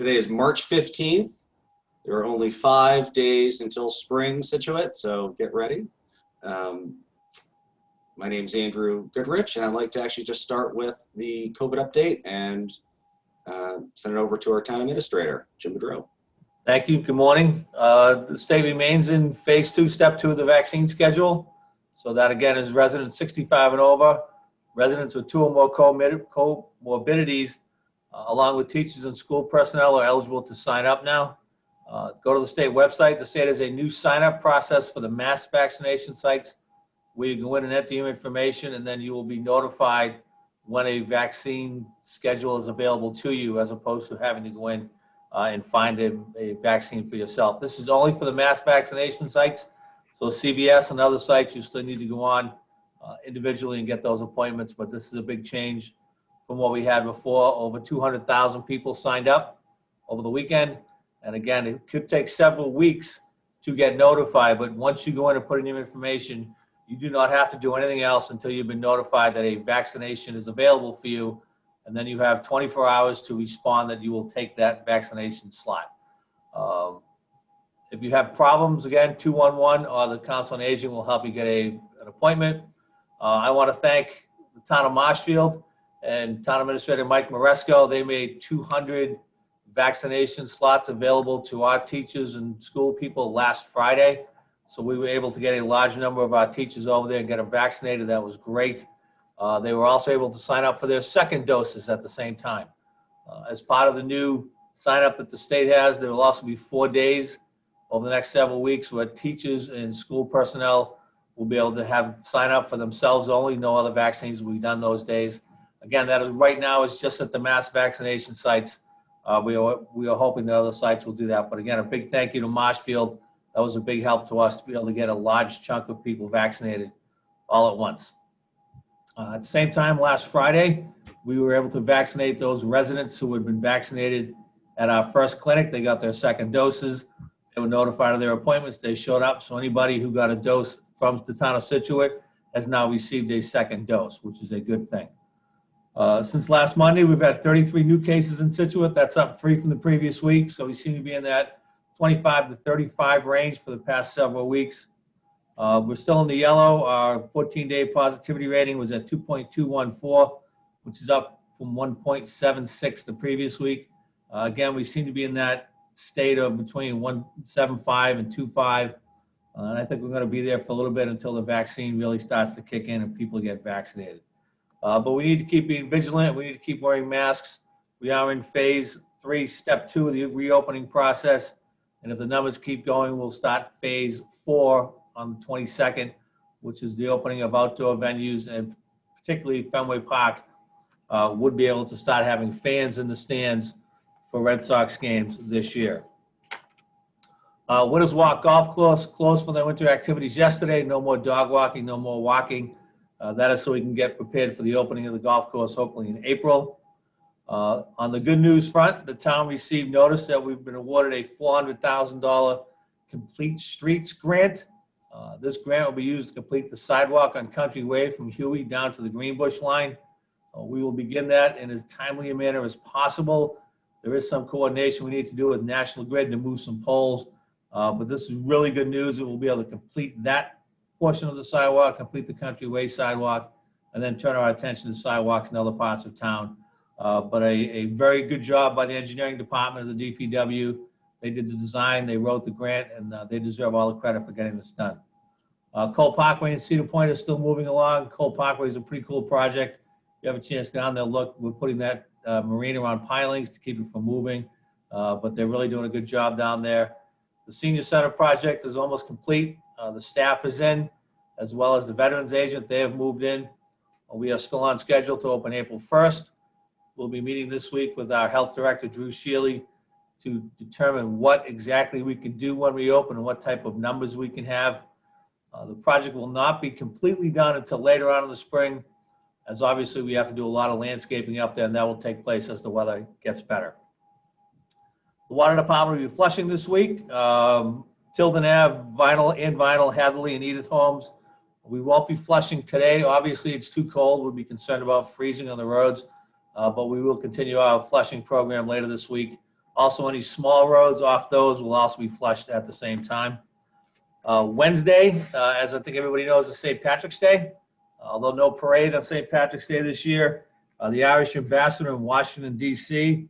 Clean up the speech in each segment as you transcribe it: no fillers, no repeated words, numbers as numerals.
Today is March 15th. There are only 5 days until spring, Scituate, so get ready. My name's Andrew Goodrich, and I'd like to actually just start with the COVID update and send it over to our town administrator, Jim Boudreau. Thank you. Good morning. The state remains in phase 2, step 2 of the vaccine schedule. So that again is residents 65 and over, residents with 2 or more comorbidities, along with teachers and school personnel are eligible to sign up now. Go to the state website. The state has a new sign-up process for the mass vaccination sites where you go in and enter your information, and then you will be notified when a vaccine schedule is available to you, as opposed to having to go in and find a vaccine for yourself. This is only for the mass vaccination sites. So CVS and other sites, you still need to go on individually and get those appointments, but this is a big change from what we had before. Over 200,000 people signed up over the weekend. And again, it could take several weeks to get notified, but once you go in and put in your information, you do not have to do anything else until you've been notified that a vaccination is available for you. And then you have 24 hours to respond that you will take that vaccination slot. If you have problems, again, 211 or the Council on Aging will help you get an appointment. I want to thank the town of Marshfield and Town Administrator Mike Maresco. They made 200 vaccination slots available to our teachers and school people last Friday. So we were able to get a large number of our teachers over there and get them vaccinated. That was great. They were also able to sign up for their second doses at the same time. As part of the new sign up that the state has, there will also be 4 days over the next several weeks where teachers and school personnel will be able to sign up for themselves only. No other vaccines will be done those days. Again, that is right now is just at the mass vaccination sites. We are hoping that other sites will do that. But again, a big thank you to Marshfield. That was a big help to us to be able to get a large chunk of people vaccinated all at once. At the same time, last Friday, we were able to vaccinate those residents who had been vaccinated at our first clinic. They got their second doses. They were notified of their appointments. They showed up. So anybody who got a dose from the town of Scituate has now received a second dose, which is a good thing. Since last Monday, we've had 33 new cases in Scituate. That's up 3 from the previous week. So we seem to be in that 25 to 35 range for the past several weeks. We're still in the yellow. Our 14-day positivity rating was at 2.214, which is up from 1.76 the previous week. Again, we seem to be in that state of between 1.75 and 2.5. And I think we're going to be there for a little bit until the vaccine really starts to kick in and people get vaccinated. But we need to keep being vigilant. We need to keep wearing masks. We are in phase 3, step 2 of the reopening process. And if the numbers keep going, we'll start phase 4 on the 22nd, which is the opening of outdoor venues, and particularly Fenway Park would be able to start having fans in the stands for Red Sox games this year. Winners Walk Golf Course closed for their winter activities yesterday. No more dog walking, no more walking. That is so we can get prepared for the opening of the golf course, hopefully in April. On the good news front, the town received notice that we've been awarded a $400,000 Complete Streets grant. This grant will be used to complete the sidewalk on Country Way from Huey down to the Greenbush line. We will begin that in as timely a manner as possible. There is some coordination we need to do with National Grid to move some poles, but this is really good news that we'll be able to complete that portion of the sidewalk, complete the Country Way sidewalk, and then turn our attention to sidewalks in other parts of town. But a very good job by the engineering department of the DPW. They did the design, they wrote the grant, and they deserve all the credit for getting this done. Cole Parkway and Cedar Point is still moving along. Cole Parkway is a pretty cool project. If you have a chance to go down there, look, we're putting that marina on pilings to keep it from moving, but they're really doing a good job down there. The senior center project is almost complete. The staff is in, as well as the veterans agent. They have moved in. We are still on schedule to open April 1st. We'll be meeting this week with our health director, Drew Shealy, to determine what exactly we can do when we open and what type of numbers we can have. The project will not be completely done until later on in the spring, as obviously we have to do a lot of landscaping up there, and that will take place as the weather gets better. The water department will be flushing this week. Tilden Ave, Vinyl, Hadley, and Edith Homes. We won't be flushing today. Obviously, it's too cold. We'll be concerned about freezing on the roads, but we will continue our flushing program later this week Also, any small roads off those will also be flushed at the same time. Wednesday, as I think everybody knows, is St. Patrick's Day. Although no parade on St. Patrick's Day this year, the Irish ambassador in Washington, D.C.,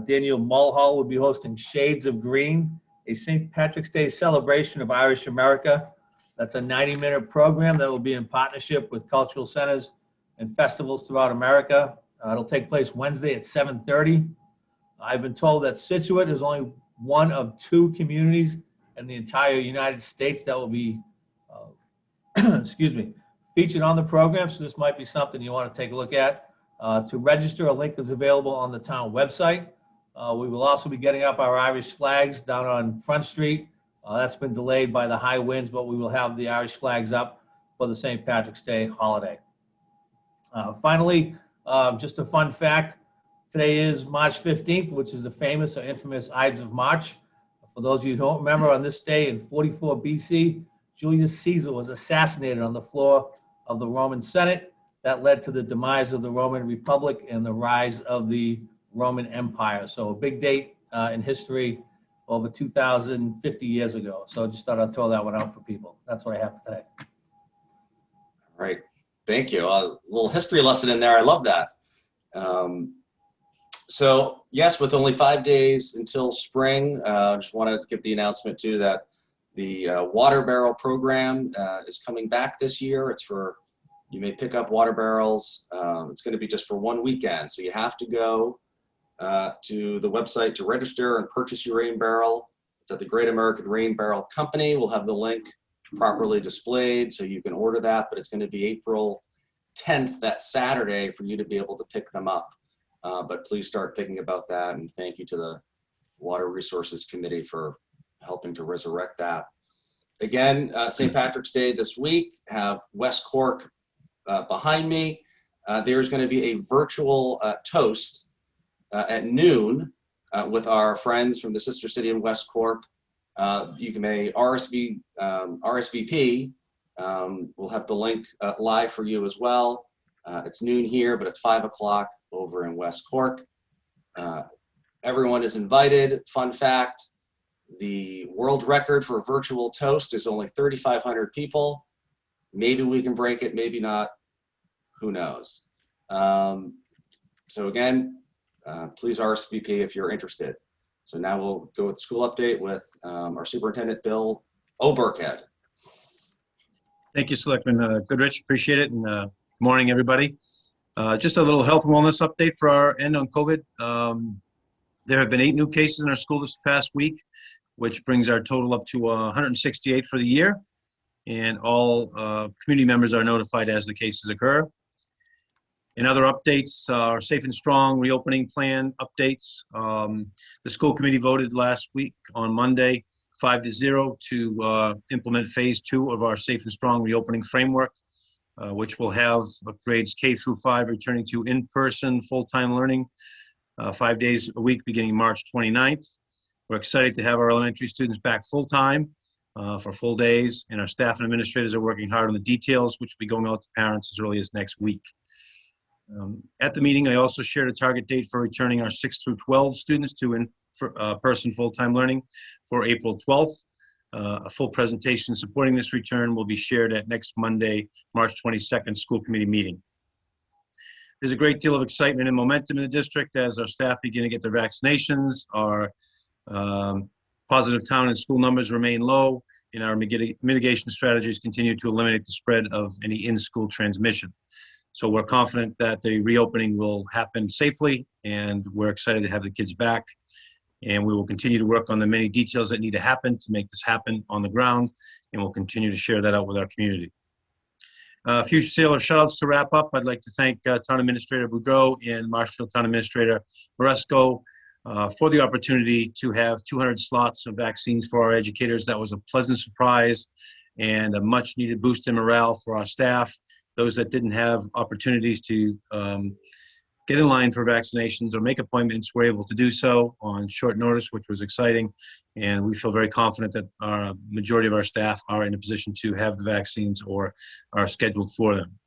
Daniel Mulhall, will be hosting Shades of Green, a St. Patrick's Day celebration of Irish America. That's a 90-minute program that will be in partnership with cultural centers and festivals throughout America. It'll take place Wednesday at 7:30. I've been told that Scituate is only one of 2 communities in the entire United States that will be, featured on the program. So this might be something you want to take a look at. To register, a link is available on the town website. We will also be getting up our Irish flags down on Front Street. That's been delayed by the high winds, but we will have the Irish flags up for the St. Patrick's Day holiday. Finally, just a fun fact, today is March 15th, which is the famous or infamous Ides of March. For those of you who don't remember, on this day in 44 BC, Julius Caesar was assassinated on the floor of the Roman Senate. That led to the demise of the Roman Republic and the rise of the Roman Empire. So a big date in history, over 2,050 years ago. So just thought I'd throw that one out for people. That's what I have for today. All right. Thank you. A little history lesson in there. I love that. So yes, with only 5 days until spring, I just wanted to give the announcement too that the water barrel program is coming back this year. It's for, you may pick up water barrels. It's going to be just for 1 weekend. So you have to go to the website to register and purchase your rain barrel. It's at the Great American Rain Barrel Company. We'll have the link properly displayed so you can order that, but it's going to be April 10th, that Saturday, for you to be able to pick them up. But please start thinking about that, and thank you to the Water Resources Committee for helping to resurrect that. Again, St. Patrick's Day this week, have West Cork behind me. There's going to be a virtual toast at noon with our friends from the sister city in West Cork. You may RSVP. We'll have the link live for you as well. It's noon here, but it's 5 o'clock over in West Cork. Everyone is invited. Fun fact, the world record for a virtual toast is only 3,500 people. Maybe we can break it, maybe not. Who knows? So again, please RSVP if you're interested. So now we'll go with school update with our superintendent, Bill O'Burkhead. Thank you, Selectman Goodrich. Appreciate it. And good morning, everybody. Just a little health and wellness update for our end on COVID. There have been 8 new cases in our school this past week, which brings our total up to 168 for the year. And all community members are notified as the cases occur. In other updates, our Safe and Strong reopening plan updates. The school committee voted last week on Monday 5-0 to implement phase 2 of our Safe and Strong reopening framework, which will have grades K through 5 returning to in-person full-time learning 5 days a week beginning March 29th. We're excited to have our elementary students back full-time for full days, and our staff and administrators are working hard on the details, which will be going out to parents as early as next week. At the meeting, I also shared a target date for returning our 6 through 12 students to in-person full-time learning for April 12th. A full presentation supporting this return will be shared at next Monday, March 22nd school committee meeting. There's a great deal of excitement and momentum in the district as our staff begin to get their vaccinations. Our positive town and school numbers remain low, and our mitigation strategies continue to eliminate the spread of any in-school transmission. So we're confident that the reopening will happen safely, and we're excited to have the kids back. And we will continue to work on the many details that need to happen to make this happen on the ground, and we'll continue to share that out with our community. A few sailor shout-outs to wrap up. I'd like to thank Town Administrator Boudreau and Marshfield Town Administrator Moresco for the opportunity to have 200 slots of vaccines for our educators. That was a pleasant surprise and a much-needed boost in morale for our staff. Those that didn't have opportunities to get in line for vaccinations or make appointments were able to do so on short notice, which was exciting. And we feel very confident that our majority of our staff are in a position to have the vaccines or are scheduled for them.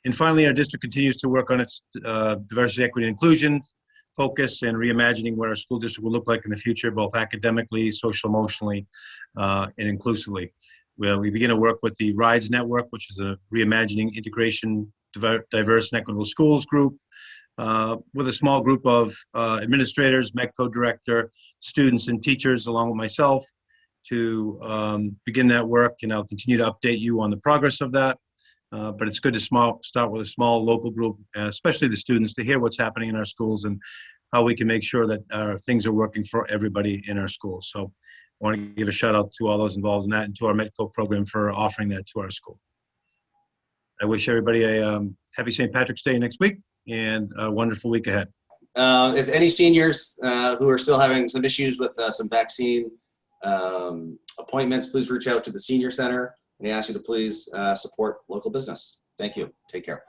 And finally, our district continues to work on its diversity, equity, and inclusion focus and reimagining what our school district will look like in the future, both academically, social, emotionally, and inclusively. We begin to work with the RIDES Network, which is a reimagining integration diverse and equitable schools group, with a small group of administrators, MEDCO director, students, and teachers, along with myself, to begin that work. And I'll continue to update you on the progress of that. But it's good to start with a small local group, especially the students, to hear what's happening in our schools and how we can make sure that things are working for everybody in our schools. So I want to give a shout out to all those involved in that and to our MEDCO program for offering that to our school. I wish everybody a happy St. Patrick's Day next week and a wonderful week ahead. If any seniors who are still having some issues with some vaccine appointments, please reach out to the Senior Center, and I ask you to please support local business. Thank you. Take care.